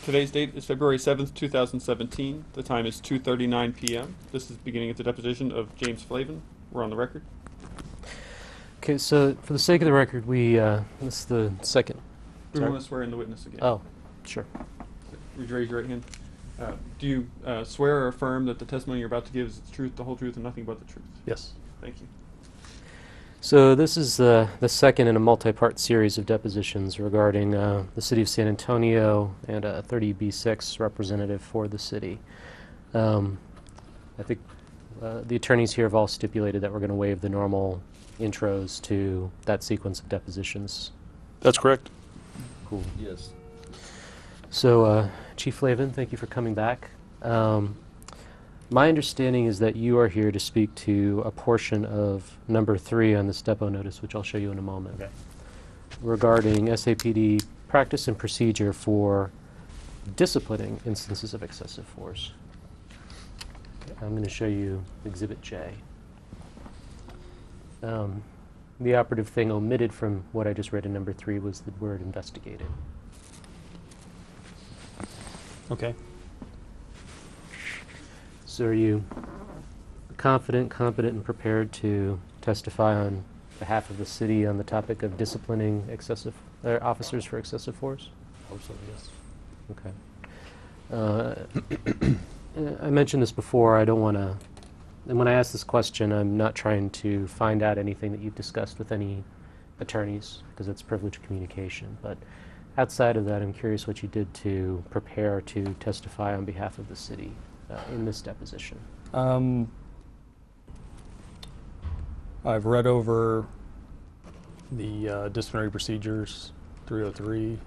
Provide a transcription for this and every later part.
Today's date is February 7th, 2017. The time is 2:39 p.m. This is beginning of the deposition of James Flavin. We're on the record. Okay, so for the sake of the record, this is the second. We Sorry? want to swear in the witness again. Oh, sure. Would you raise your right hand? Do you swear or affirm that the testimony you're about to give is the truth, the whole truth, and nothing but the truth? Yes. Thank you. So this is the second in a multi-part series of depositions regarding the city of San Antonio and a 30B6 representative for the city. I think the attorneys here have all stipulated that we're going to waive the normal intros to that sequence of depositions. That's correct. Cool. Yes. So, Chief Flavin, thank you for coming back. My understanding is that you are here to speak to a portion of number 3 on this depo notice, which I'll show you in a moment, Okay. regarding SAPD practice and procedure for disciplining instances of excessive force. Okay, I'm going to show you Exhibit J. The operative thing omitted from what I just read in number 3 was the word investigated. Okay. So are you confident, competent, and prepared to testify on behalf of the city on the topic of disciplining officers for excessive force? Hope so, yes. I mentioned this before. I don't want to, and when I ask this question, I'm not trying to find out anything that you've discussed with any attorneys, because it's privileged communication. But outside of that, I'm curious what you did to prepare to testify on behalf of the city in this deposition. I've read over the disciplinary procedures 303,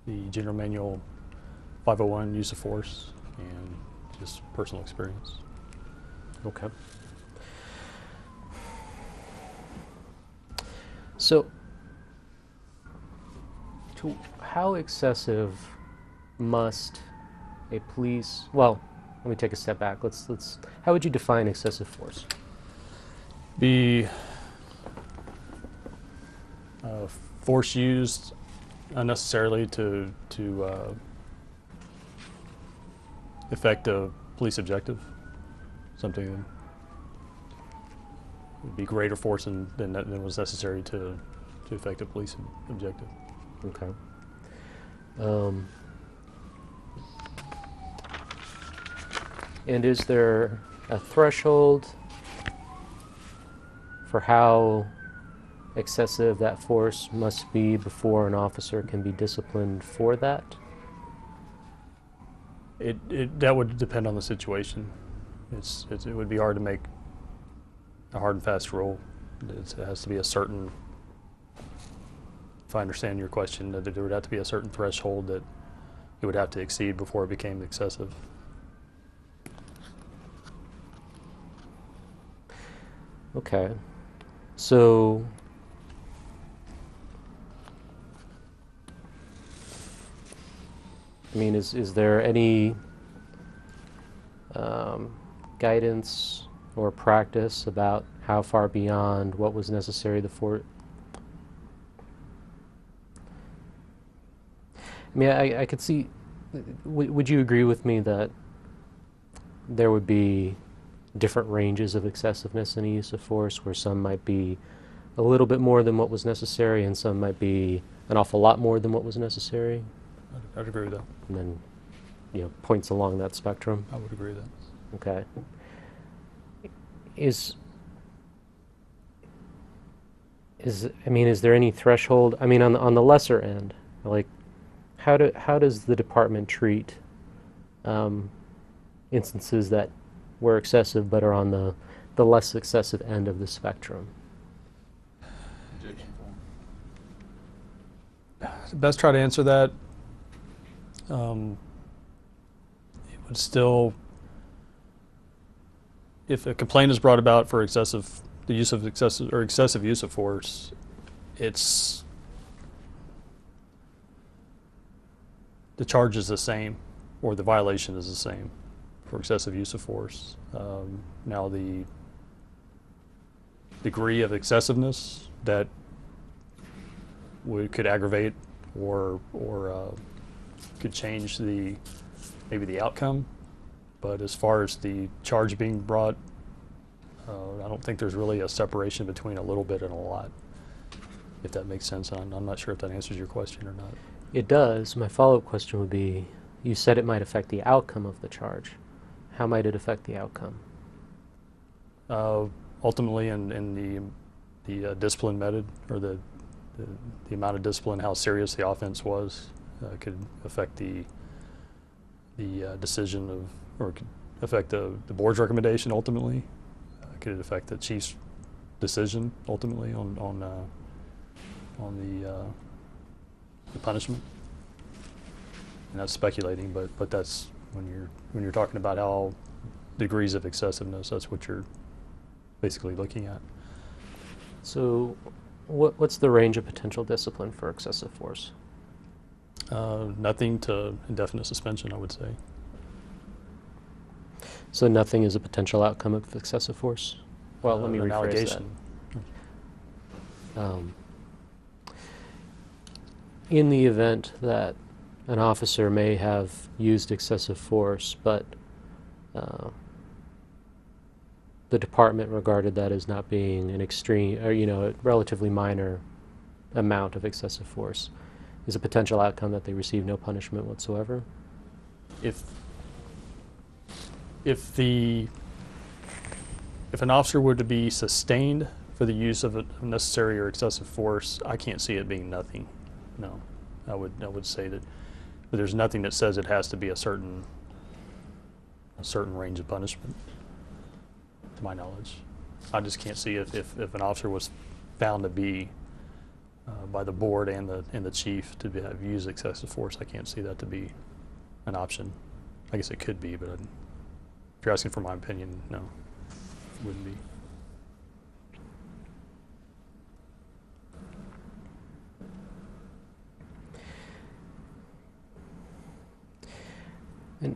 the general manual 501, use of force, and just personal experience. Okay. So, how excessive must a police, well, let me take a step back. How would you define excessive force? Be force used unnecessarily to affect a police objective. Something would be greater force than was necessary to affect a police objective. Okay. And is there a threshold for how excessive that force must be before an officer can be disciplined for that? That would depend on the situation. It would be hard to make a hard and fast rule. It has to be a certain, if I understand your question, that there would have to be a certain threshold that it would have to exceed before it became excessive. Okay. So, I mean, is there any guidance or practice about how far beyond what was necessary I mean, I could see, would you agree with me that there would be different ranges of excessiveness in the use of force, where some might be a little bit more than what was necessary and some might be an awful lot more than what was necessary? I'd agree with that. And then, points along that spectrum. I would agree with that. Okay. Is there any threshold? I mean, on the lesser end, like, how does the department treat instances that were excessive but are on the less excessive end of the spectrum? Best try to answer that. It would still, if a complaint is brought about for excessive use of force, the charge is the same, or the violation is the same for excessive use of force. Now, the degree of excessiveness that could aggravate or could change maybe the outcome. But as far as the charge being brought, I don't think there's really a separation between a little bit and a lot, if that makes sense. I'm not sure if that answers your question or not. It does. My follow-up question would be, you said it might affect the outcome of the charge. How might it affect the outcome? Ultimately, in the discipline method, or the amount of discipline, how serious the offense was, could affect the decision of, or could affect the board's recommendation ultimately. Could it affect the chief's decision ultimately on the punishment? And that's speculating, but that's when you're talking about how degrees of excessiveness, that's what you're basically looking at. So what's the range of potential discipline for excessive force? Nothing to indefinite suspension, I would say. So nothing is a potential outcome of excessive force? Well, let me An rephrase allegation. that. In the event that an officer may have used excessive force, but the department regarded that as not being an extreme, or a relatively minor amount of excessive force, is a potential outcome that they receive no punishment whatsoever? If an officer were to be sustained for the use of unnecessary or excessive force, I can't see it being nothing. No, I would say that there's nothing that says it has to be a certain range of punishment, to my knowledge. I just can't see if an officer was found to be by the board and the chief to have used excessive force. I can't see that to be an option. I guess it could be, but if you're asking for my opinion, no, it wouldn't be. And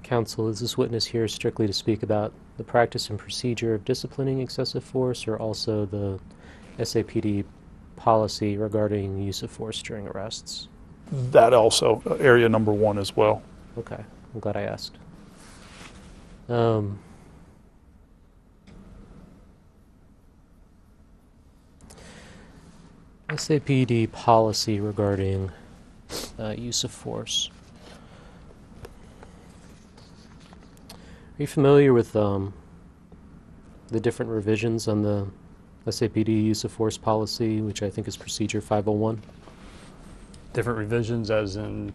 counsel, is this witness here strictly to speak about the practice and procedure of disciplining excessive force, or also the SAPD policy regarding use of force during arrests? That also, area number 1 as well. Okay, I'm glad I asked. SAPD policy regarding use of force. Are you familiar with the different revisions on the SAPD use of force policy, which I think is Procedure 501? Different revisions as in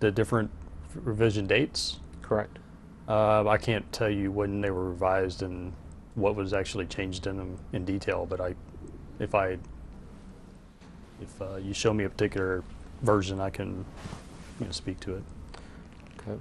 the different revision dates? Correct. I can't tell you when they were revised and what was actually changed in them in detail, but if you show me a particular version, I can speak to it. Okay.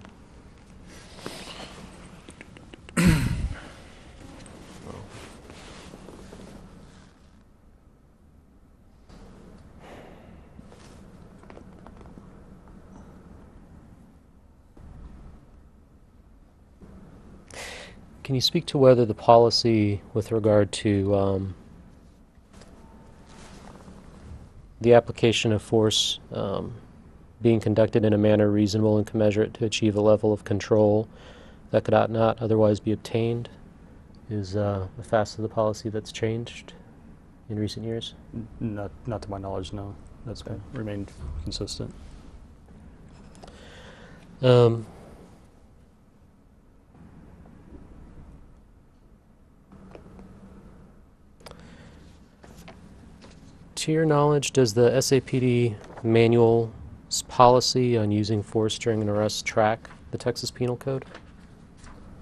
Can you speak to whether the policy with regard to the application of force being conducted in a manner reasonable and commensurate to achieve a level of control that could not otherwise be obtained is a facet of the policy that's changed in recent years? Not to my knowledge, no. That's remained consistent. To your knowledge, does the SAPD manual's policy on using force during an arrest track the Texas Penal Code?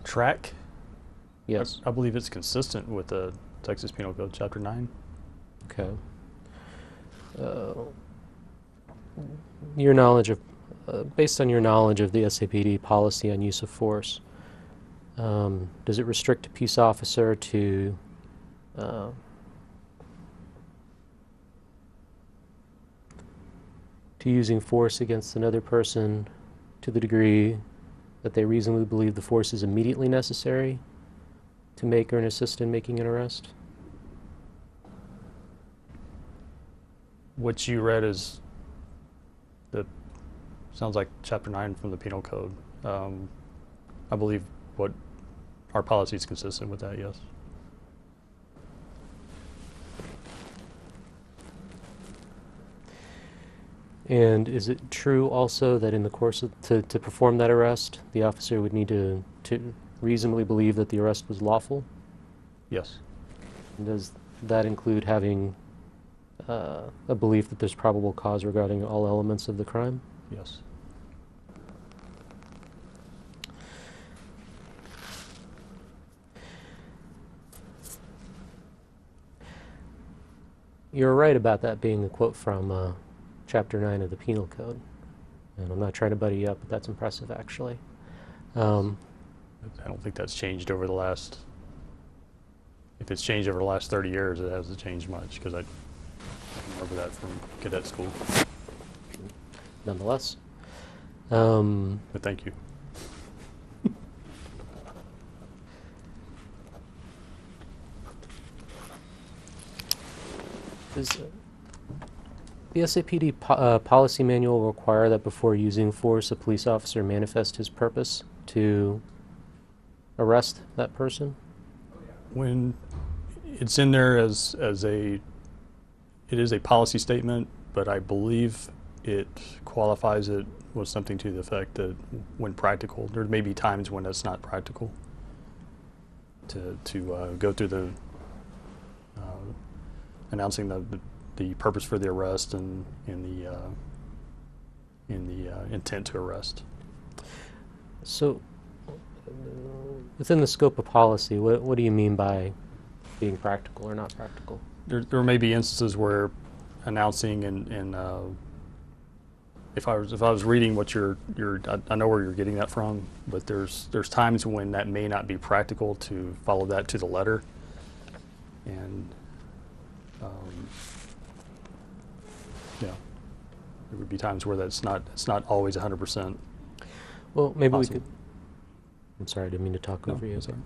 Track? Yes. I believe it's consistent with the Texas Penal Code, Chapter 9. Okay. Your knowledge of, based on your knowledge of the SAPD policy on use of force, does it restrict a peace officer to using force against another person to the degree that they reasonably believe the force is immediately necessary to make or assist in making an arrest? What you read is sounds like Chapter 9 from the Penal Code. I believe what our policy is consistent with that, yes. And is it true also that in the course of, to perform that arrest, the officer would need to reasonably believe that the arrest was lawful? Yes. And does that include having a belief that there's probable cause regarding all elements of the crime? Yes. You're right about that being a quote from Chapter 9 of the Penal Code. And I'm not trying to buddy you up, but that's impressive, actually. I don't think that's changed over the last, if it's changed over the last 30 years, it hasn't changed much, because I remember that from cadet school. Nonetheless. But thank you. Does the SAPD policy manual require that before using force, a police officer manifest his purpose to arrest that person? When it's in there as it is a policy statement, but I believe it qualifies it with something to the effect that when practical, there may be times when that's not practical to go through the announcing the purpose for the arrest and in the intent to arrest. So, within the scope of policy, what do you mean by being practical or not practical? There may be instances where announcing and if I was reading what I know where you're getting that from, but there's times when that may not be practical to follow that to the letter, and yeah, there would be times where it's not always 100%. Well, maybe possible. we could. I'm sorry, I didn't mean to talk over you. that's all right.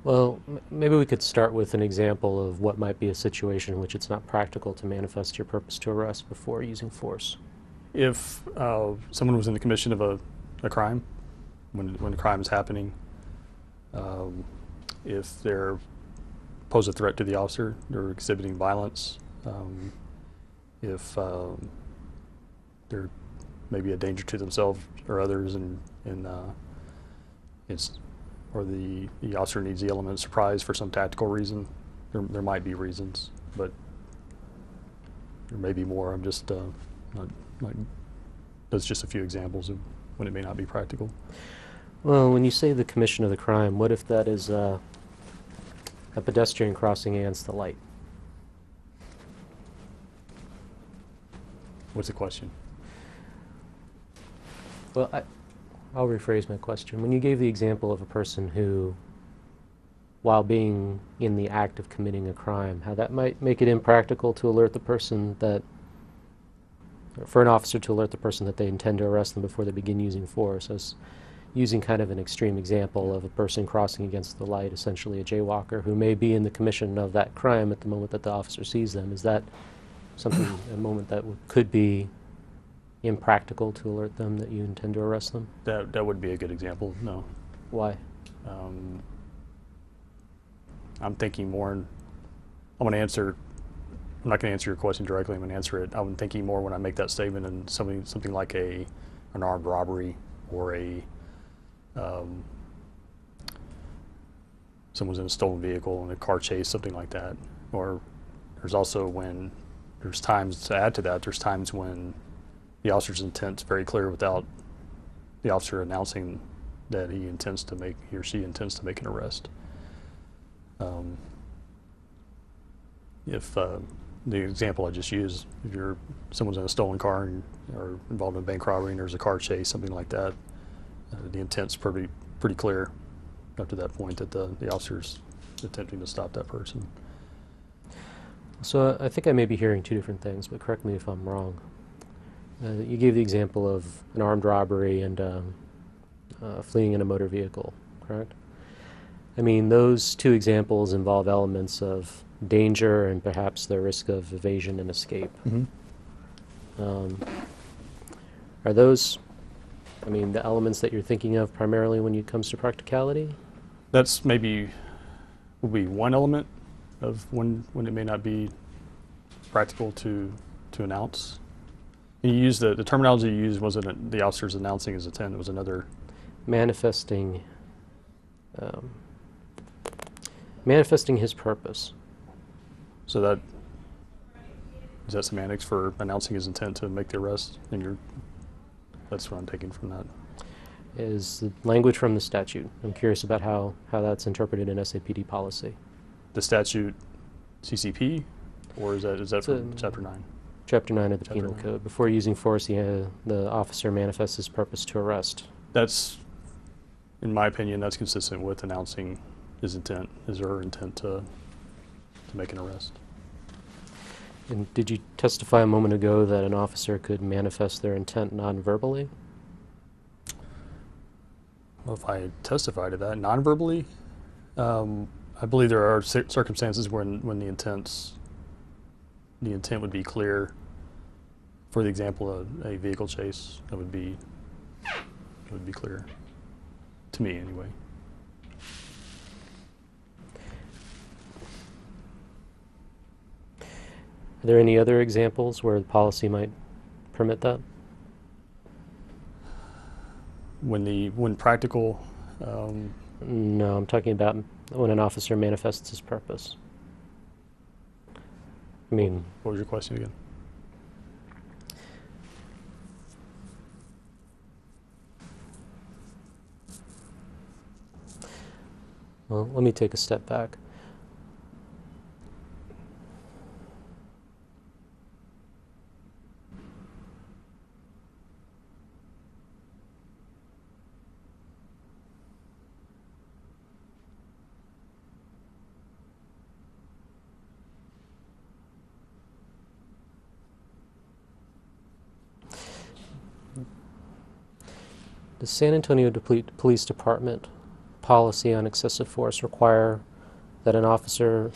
Well, maybe we could start with an example of what might be a situation in which it's not practical to manifest your purpose to arrest before using force. If someone was in the commission of a crime, when the crime is happening, if they're pose a threat to the officer, they're exhibiting violence, if they're maybe a danger to themselves or others, and it's or the officer needs the element of surprise for some tactical reason, there might be reasons, but there may be more. I'm just that's just a few examples of when it may not be practical. Well, when you say the commission of the crime, what if that is a pedestrian crossing against the light? What's the question? Well, I'll rephrase my question. When you gave the example of a person who, while being in the act of committing a crime, how that might make it impractical to alert the person that, for an officer to alert the person that they intend to arrest them before they begin using force. I was using kind of an extreme example of a person crossing against the light, essentially a jaywalker, who may be in the commission of that crime at the moment that the officer sees them. Is that something, a moment that could be impractical to alert them that you intend to arrest them? That would be a good example. No. Why? I'm thinking more, I'm not going to answer your question directly, I'm going to answer it. I'm thinking more when I make that statement in something like an armed robbery, or someone's in a stolen vehicle in a car chase, something like that. Or there's times, to add to that, there's times when the officer's intent's very clear without the officer announcing that he or she intends to make an arrest. If the example I just used, if someone's in a stolen car or involved in a bank robbery and there's a car chase, something like that, the intent's pretty clear up to that point that the officer's attempting to stop that person. So I think I may be hearing two different things, but correct me if I'm wrong. You gave the example of an armed robbery and fleeing in a motor vehicle, correct? I mean, those two examples involve elements of danger and perhaps the risk of evasion and escape. Mm-hmm. Um, are those, I mean, the elements that you're thinking of primarily when it comes to practicality? That's maybe will be one element of when it may not be practical to announce. And you used the terminology you used wasn't the officer's announcing his intent. It was another. Manifesting, manifesting his purpose. So that is that semantics for announcing his intent to make the arrest, and that's what I'm taking from that. Is the language from the statute. I'm curious about how that's interpreted in SAPD policy. The statute, CCP, or is that from Chapter 9? Chapter 9 of the Chapter Penal 9. Code. Before using force, the officer manifests his purpose to arrest. That's, in my opinion, that's consistent with announcing his intent, his or her intent to make an arrest. And did you testify a moment ago that an officer could manifest their intent non-verbally? Well, if I testify to that non-verbally, I believe there are circumstances when the intent would be clear. For the example, a vehicle chase, that would be clear to me anyway. Are there any other examples where the policy might permit that? When practical, No, I'm talking about when an officer manifests his purpose. I mean, what was your question again? well, let me take a step back. The San Antonio Police Department policy on excessive force require that an officer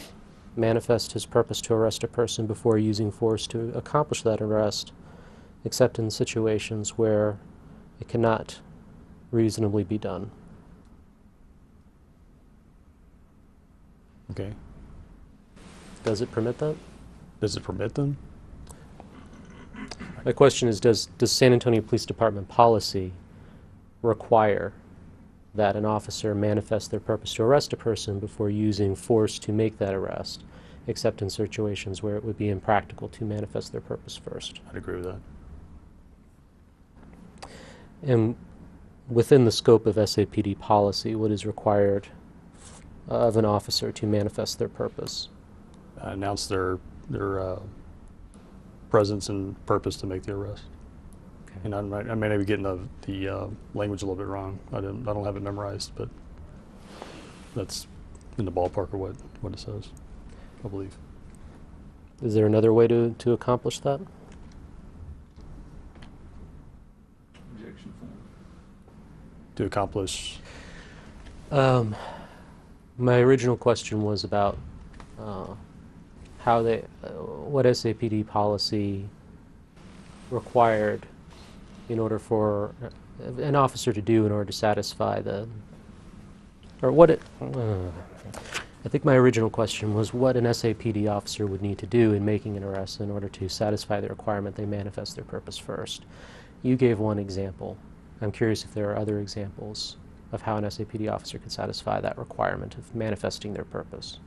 manifest his purpose to arrest a person before using force to accomplish that arrest, except in situations where it cannot reasonably be done. Okay. Does it permit that? Does it permit them? My question is, does San Antonio Police Department policy require that an officer manifest their purpose to arrest a person before using force to make that arrest, except in situations where it would be impractical to manifest their purpose first? I'd agree with that. And within the scope of SAPD policy, what is required of an officer to manifest their purpose? Announce their presence and purpose to make the arrest. Okay. And I may be getting the language a little bit wrong. I don't have it memorized, but that's in the ballpark of what it says, I believe. Is there another way to accomplish that? Objection form. To accomplish. My original question was about how what SAPD policy required in order for an officer to do in order to satisfy I think my original question was what an SAPD officer would need to do in making an arrest in order to satisfy the requirement they manifest their purpose first. You gave one example. I'm curious if there are other examples of how an SAPD officer could satisfy that requirement of manifesting their purpose.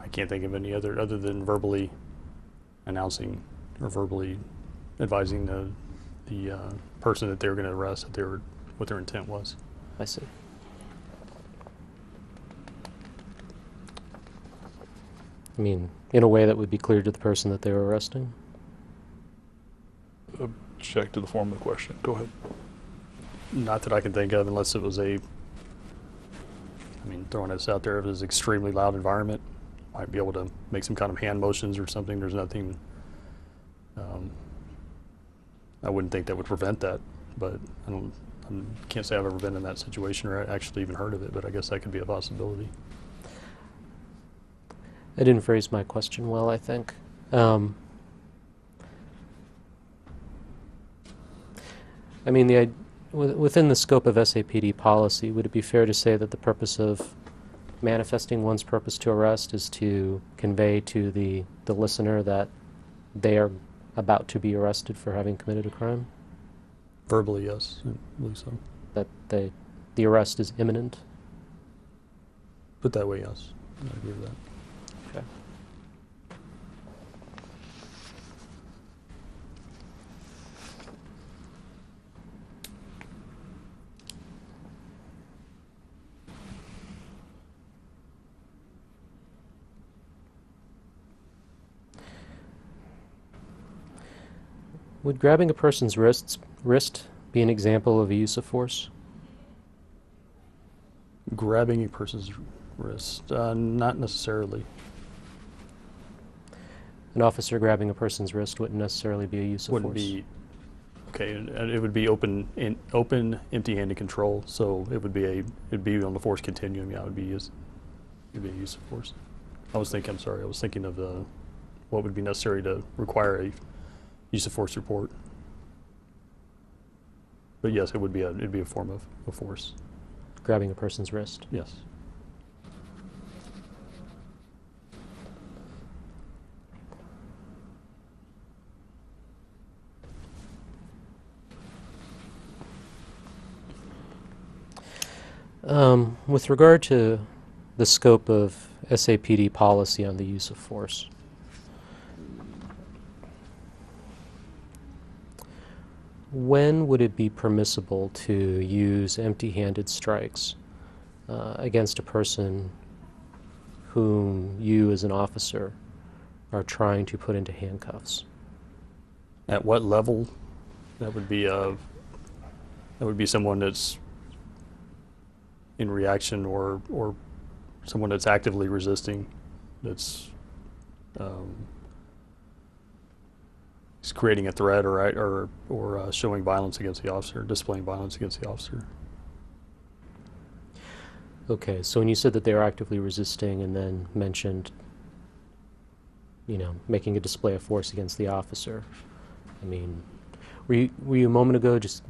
I can't think of any other than verbally announcing or verbally advising the person that they were going to arrest what their intent was. I see. I mean, in a way that would be clear to the person that they were arresting? Check to the form of the question. Go ahead. Not that I can think of, unless it was throwing this out there, if it was an extremely loud environment, might be able to make some kind of hand motions or something. There's nothing, I wouldn't think that would prevent that, but I can't say I've ever been in that situation or actually even heard of it, but I guess that could be a possibility. I didn't phrase my question well, I think. I mean, within the scope of SAPD policy, would it be fair to say that the purpose of manifesting one's purpose to arrest is to convey to the listener that they are about to be arrested for having committed a crime? Verbally, yes, I believe so. That the arrest is imminent? Put that way, yes. I agree with that. Okay. Would grabbing a person's wrist be an example of a use of force? Grabbing a person's wrist, not necessarily. An officer grabbing a person's wrist wouldn't necessarily be a use of Wouldn't force. be, okay, and it would be open, empty-handed control, so it'd be on the force continuum, yeah, it'd be a use of force. I'm sorry, I was thinking of what would be necessary to require a use of force report. But yes, it'd be a form of force. Grabbing a person's wrist. Yes. With regard to the scope of SAPD policy on the use of force, when would it be permissible to use empty-handed strikes against a person whom you as an officer are trying to put into handcuffs? At what level? That would be someone that's in reaction or someone that's actively resisting, that's is creating a threat or showing violence against the officer, displaying violence against the officer. Okay, so when you said that they are actively resisting and then mentioned, making a display of force against the officer, I mean, were you a moment ago just...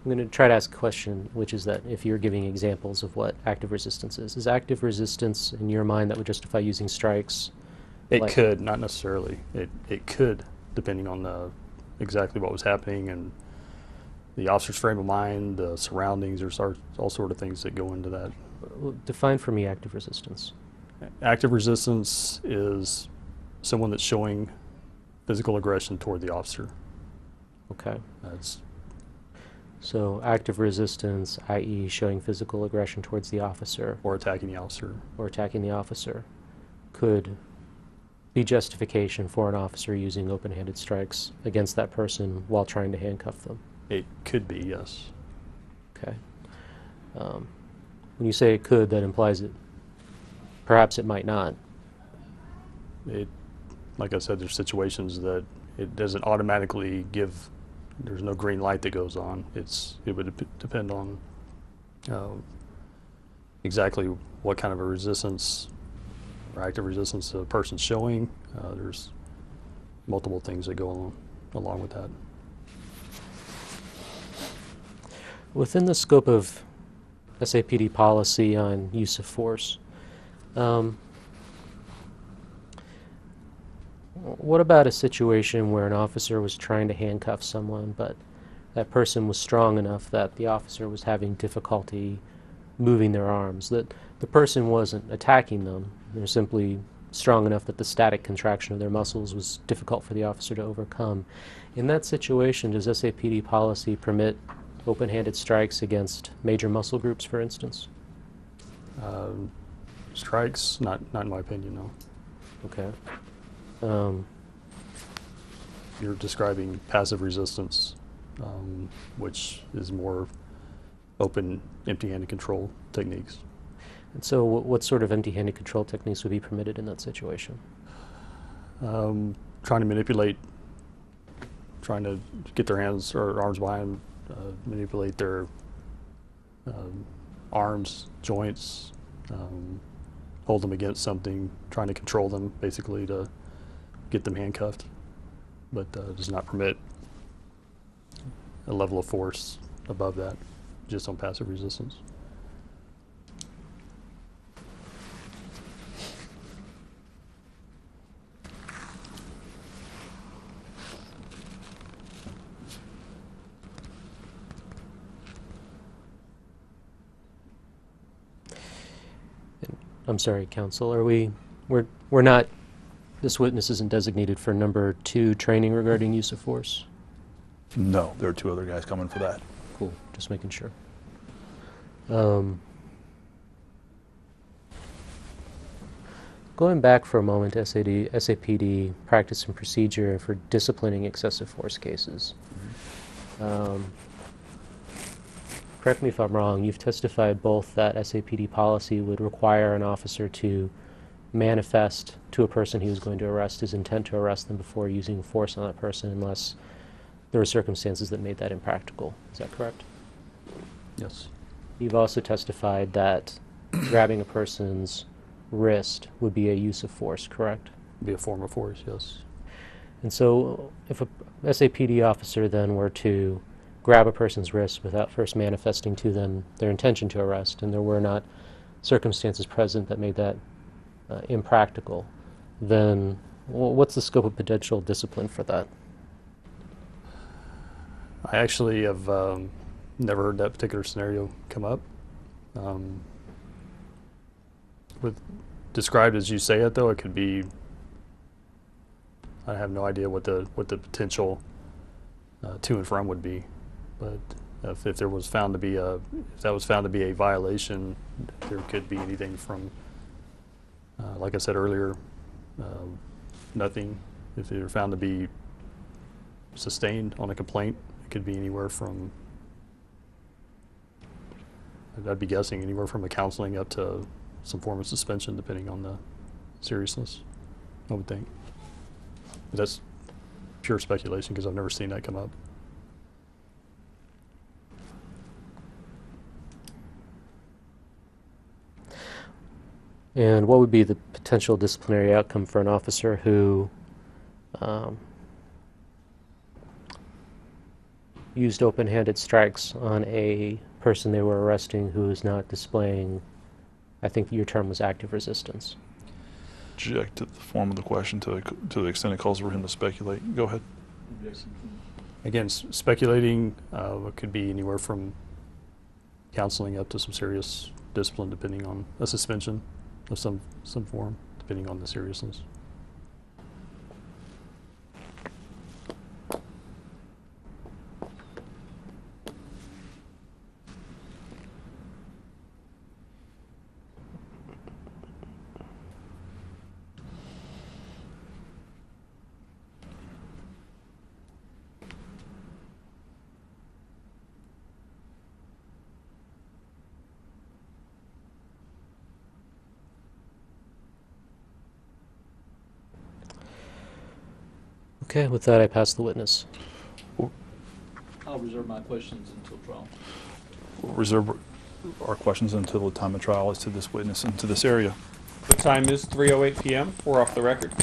I'm going to try to ask a question, which is that if you're giving examples of what active resistance is active resistance, in your mind, that would justify using strikes? It could, not necessarily. It could, depending on exactly what was happening and the officer's frame of mind, the surroundings. There's all sort of things that go into that. Define for me active resistance. Active resistance is someone that's showing physical aggression toward the officer. Okay. That's So active resistance, i.e. showing physical aggression towards the officer. or attacking the officer. Or attacking the officer, could be justification for an officer using open-handed strikes against that person while trying to handcuff them. It could be, yes. Okay. When you say it could, that implies it. Perhaps it might not. Like I said, there's situations that it doesn't automatically give. There's no green light that goes on. It would depend on exactly what kind of a resistance or active resistance a person's showing. There's multiple things that go along with that. Within the scope of SAPD policy on use of force, what about a situation where an officer was trying to handcuff someone, but that person was strong enough that the officer was having difficulty moving their arms, that the person wasn't attacking them, they're simply strong enough that the static contraction of their muscles was difficult for the officer to overcome? In that situation, does SAPD policy permit open-handed strikes against major muscle groups, for instance? Strikes, not in my opinion, no. Okay. You're describing passive resistance, which is more open, empty-handed control techniques. And so what sort of empty-handed control techniques would be permitted in that situation? Trying to manipulate, trying to get their hands or arms behind, manipulate their arms, joints, hold them against something, trying to control them, basically to get them handcuffed, but does not permit a level of force above that, just on passive resistance. I'm sorry, counsel. We're not. This witness isn't designated for number 2 training regarding use of force. No, there are 2 other guys coming for that. Cool. Just making sure. Going back for a moment to SAPD practice and procedure for disciplining excessive force cases. Correct me if I'm wrong, you've testified both that SAPD policy would require an officer to manifest to a person he was going to arrest his intent to arrest them before using force on that person unless there were circumstances that made that impractical. Is that correct? Yes. You've also testified that grabbing a person's wrist would be a use of force, correct? Be a form of force, yes. And so if a SAPD officer then were to grab a person's wrist without first manifesting to them their intention to arrest, and there were not circumstances present that made that impractical, then what's the scope of potential discipline for that? I actually have never heard that particular scenario come up. With described as you say it, though, it could be. I have no idea what the potential to and from would be, but if there was found to be if that was found to be a violation, there could be anything from, like I said earlier, nothing. If they're found to be sustained on a complaint, it could be anywhere from. I'd be guessing anywhere from a counseling up to some form of suspension, depending on the seriousness, I would think. But that's pure speculation because I've never seen that come up. And what would be the potential disciplinary outcome for an officer who used open-handed strikes on a person they were arresting who is not displaying, I think your term was active resistance? Object to the form of the question to the extent it calls for him to speculate. Go ahead. Again, speculating could be anywhere from counseling up to some serious discipline, depending on a suspension of some form, depending on the seriousness. Okay, with that I pass the witness. I'll reserve my questions until trial. We'll reserve our questions until the time of trial as to this witness and to this area. The time is 3:08 p.m. We're off the record.